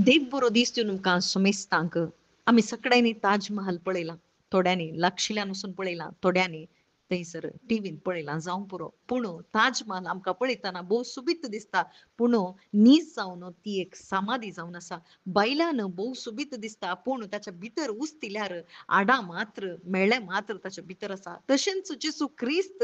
देव बरो दीस दिवन तुमकां सुमेस्तांक आमी सगळ्यांनी ताजमहल पळयला, थोड्यांनी लाक्षिल्यांसून पळयला, थोड्यांनी थंयसर टीव्हीन पळयला जावं पुरो. पूण ताजमहल आमकां पळयतना भोव सुबीत दिसता. पूण नीज जावन ती एक समाधी जावन आसा. भायल्यान भोव सुबीत दिसता, पूण ताच्या भितर उस्तिल्यार आडां मात्र मेळ्ळे मात्र ताच्या भितर आसा. तशेंच जेजू ख्रिस्त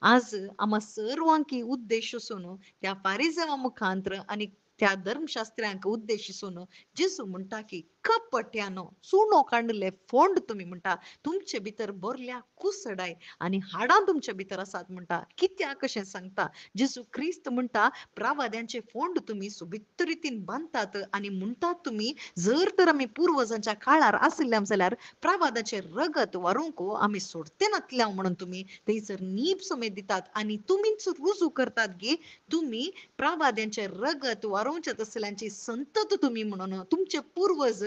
आज आम्हा सर्वांकी उद्देशून त्या फारिझेवा मुखांतर आनी त्या धर्मशास्त्र्यांक उद्देशिसून जेजू म्हणटा की कपट्यानो चुनो काडले फोंड तुम्ही म्हणटा तुमचे भितर भरल्या कुसडाय आणि हाडां तुमच्या भितर आसात म्हणटा. कित्याक कशें सांगता जेजू ख्रिस्त म्हणटा प्रवाद्यांचे फोंड तुम्ही सुबित्त रितीन बांदतात आणि म्हणटात तुम्ही जर तर आमी पुर्वजांच्या काळार आसल्यां जाल्यार प्रवादाचे रगत वारूंक आमी सोडते नातल्या म्हणून तुम्ही थंयसर नीब समेत दितात आणि तुमीच रुजू करतात की तुम्ही प्रवाद्यांचे रगत वारोवचे तसल्यांची संतत तुम्ही म्हणून तुमचे पूर्वज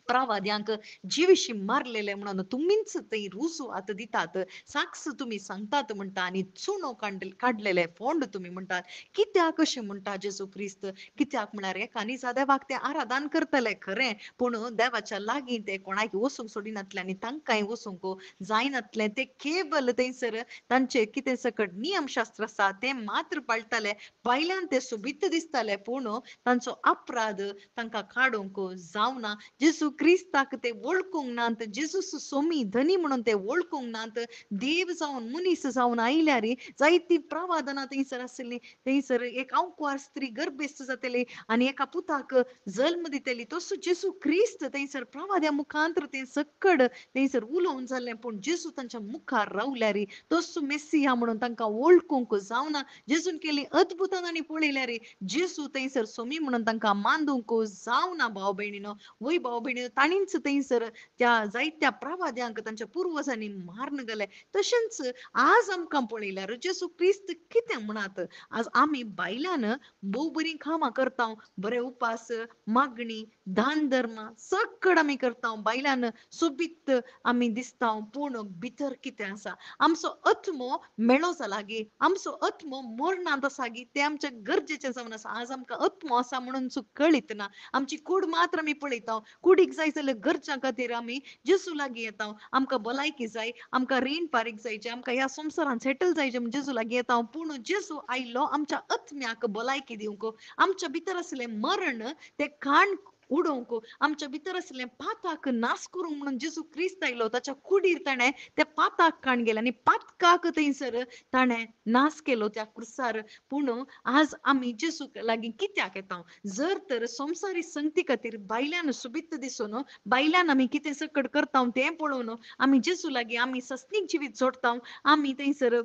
प्रवाद्यांक जीवशी मारलेले म्हणून तुम्हीच ते रुजू आत दितात साक्ष तुम्ही सांगतात म्हणटा आणि चुनो काढलेले फोंड तुम्ही म्हणतात. कित्याक कशें म्हणटा जेजू ख्रिस्त कित्याक म्हळ्यार एकानी देवाक ते आराधन करतले खरें पूण देवाच्या लागीं ते कोणाक वसूंक सोडिनातले आनी तांकांय वसूंक जायनातले. ते केवल थंयसर तांचे कितें सकट नियमशास्त्र आसा ते मात्र पाळटाले. भायल्यान ते सोबीत दिसताले पूण तांचो अपराध तांकां काडूंक जावना. जेजू क्रिस्ताक ते वळखूंक नात. जेजूस सोमी धनी म्हणून ते वळखूंक नात. देव जावन मनीस जावन आयल्यार जायती प्रवादनां थंयसर आसली. थंयसर एक आंकवार स्त्री गर्भेस्त जातली आनी एका पुताक जल्म दितली. तसो जेजू ख्रिस्त थंयसर प्रवाद्या मुखांतर ते सकड थंयसर उलोवन जाल्लें पूण जेजू तांच्या मुखार रावल्यार तसो मेस्सिया म्हणून तांकां वळखूंक जावना. जेजून केली अद्भुतां तांणी पळयल्यार जेजू थंयसर सोमी म्हणून तांकां मानूंक जावना. भाव भयणीनो वय भाव भयणीनो तांणीच थंयसर त्या जायत्या प्रवाद्यांक तांच्या पुर्वजांनी मारून गेले. तशेंच आज आमकां पळयल्यार जेजू क्रिस्त कितें म्हणत आज आमी भायल्यान भोव बरीं कामां करता, बरे उपास मागणी दान धर्म सकड आमी करता, भायल्यान सोबीत आमी दिसता पूण भितर कितें आसा आमचो आत्मो मेळो जाला गे आमचो आत्मो मरणांत आसा गे तें आमचें गरजेचें जावन आसा. आज आमकां आत्मो आसा म्हणून कळीत ना. आमची कूड मात्र आमी पळयता. कुडीक जाय जाल्यार गरजा खातीर आमी जेजू लागीं येता. आमकां भलायकी जाय, आमकां रीण फारीक जायचें, आमकां ह्या संवसारांत सेटल जायचें म्हण जेजू लागीं येता. पूण जेजू आयलो आमच्या आत्म्याक भलायकी दिवंक, आमच्या भितर आसलें मरण तें काण उडोवंक, आमच्या भितर आसलें पाताक नास करूंक म्हणून जेजू क्रिस्त आयलो. ताच्या कुडीर ताणें त्या पाताक काण गेलें आनी पातकाक थंयसर ताणें नास केलो त्या क्रुसार. पूण आज आमी जेजू लागीं कित्याक येता जर तर संवसारी संगती खातीर भायल्यान सुबित दिसून भायल्यान आमी कितें सकट करता तें पळोवन आमी जेजू लागीं आमी सस्तीक जिवीत जोडटा. आमी थंयसर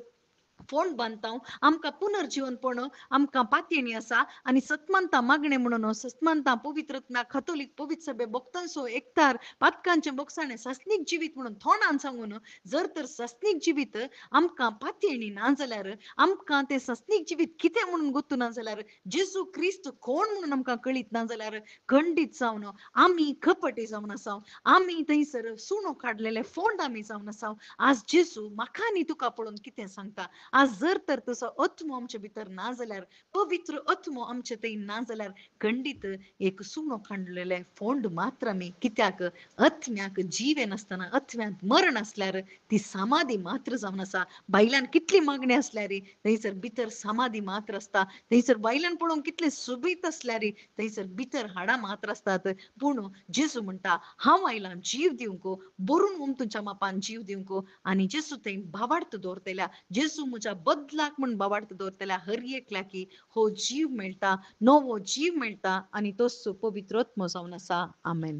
फोंड बांदता. आमकां पुनर्जीवनपण आमकां पातयेणी आसा आनी सतमंता मागणें म्हणून सतमंता पवित्र कातोलीक पवित्र सभे भक्तांचो एकतार पातकांचे बोगसाणें सस्तीक जिवीत म्हणून थोंडान सांगून जर तर सस्तीक जिवीत आमकां पातयेणी ना जाल्यार आमकां तें सस्तीक जिवीत कितें म्हणून गोतू ना जाल्यार जेजू क्रिस्त कोण म्हणून आमकां कळीत ना जाल्यार खंडीत जावन आमी कपटी जावन आसा. आमी थंयसर सुणो काडलेले फोंड आमी जावन आसा. आज जेजू म्हाका आनी तुका पळोवन कितें सांगता आज जर तर तसो आत्मो आमचे भितर ना जाल्यार पवित्र आत्मो आमचे थंय ना जाल्यार खंडीत एक सुणो काडलेले फोंड मात्र आमी. कित्याक आत्म्याक जिवे नासतना आत्म्याक मरण आसल्यार ती समाधी मात्र जावन आसा. भायल्यान कितली मागणी आसल्यार थंयसर भितर समाधी मात्र आसता. थंयसर भायल्यान पळोवंक कितले सुबीत आसल्यार थंयसर भितर हाडां मात्र आसतात. पूण जेजू म्हणटा हांव आयलां जीव दिवंक, भरून तुमच्या मापान जीव दिवंक आनी जेजू थंय भावार्थ दवरतल्या. जेजू म्हज्या बदलाक म्हूण भावार्थ दवरतल्या हर एकल्याकी हो जीव मेळटा, नवो जीव मेळटा आनी तो पवित्र आत्मो जावन आसा. आमेन.